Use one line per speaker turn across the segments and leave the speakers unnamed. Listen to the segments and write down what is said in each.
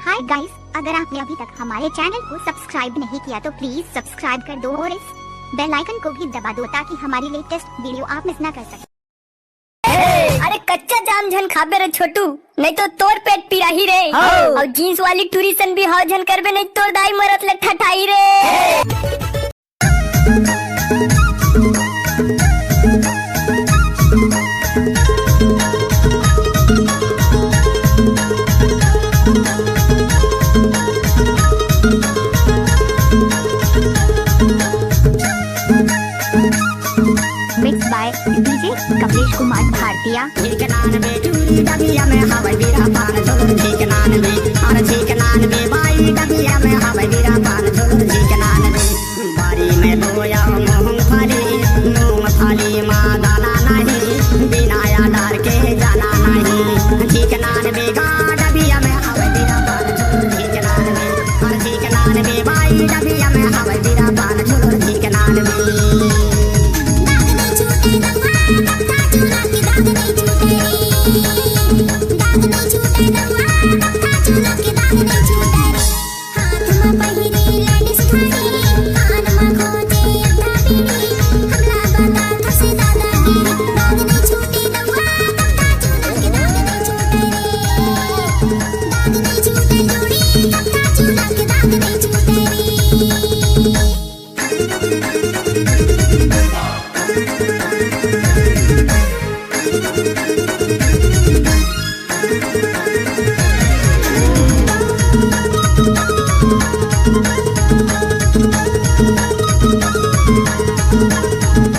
Hi guys, अगर आपने अभी तक हमारे चैनल को सब्सक्राइब नहीं किया तो प्लीज सब्सक्राइब कर दो और इस बेल आइकन को भी दबा दो ताकि हमारी लेटेस्ट वीडियो आप मिस ना कर सके।
अरे कच्चा जाम झन खाबे रे छोटू, नहीं तो तोर पेट पिराही रे। और जीन्स वाली टूरिसन भी हो झन करबे, नहीं तोर दाई मरत ले ठठाई रे।
Mix by DJ Kamlesh Kumar Bharatiya.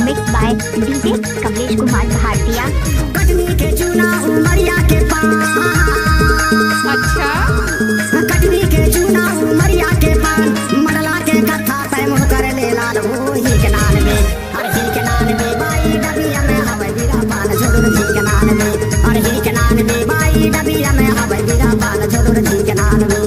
Mix by DJ Kamlesh Kumar Bharatiya.
Katni के चूना उमरिया के पान।
अच्छा,
कटनी के चूना उमरिया के पान, मडला के कथा पे मुँह कर ले लाल हो ही के नान में, हर ही के नान में बाई डबिया में हवे बीरा पान झोलुर ही के नान में, हर ही के नान में बाई डबिया में हवे बीरा पान झोलुर ही के नान में।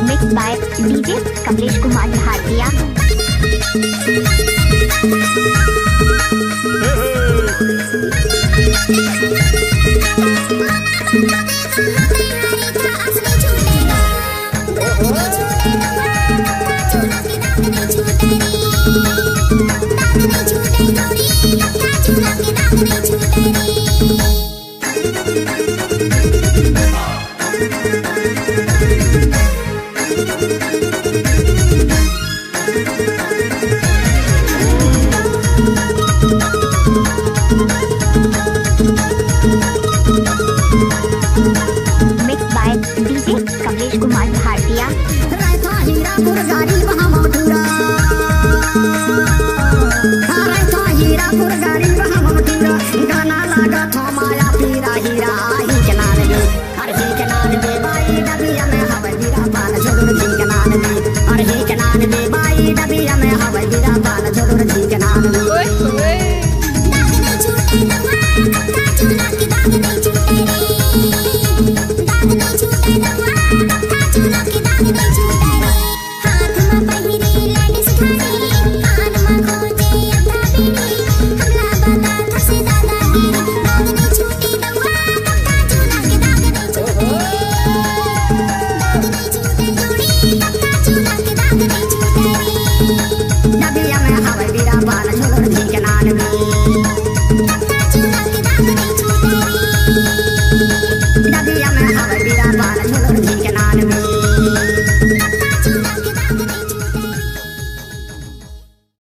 Mix by DJ Kamlesh Kumar Bharatiya. Mix by DJ Kamlesh Kumar Bharatiya.
रायता हीरापुर गाड़ी वहाँ मथुरा, रायता हीरापुर गाड़ी वहाँ मथुरा, गाना लगा था माया पीरा हीरा ही के नाम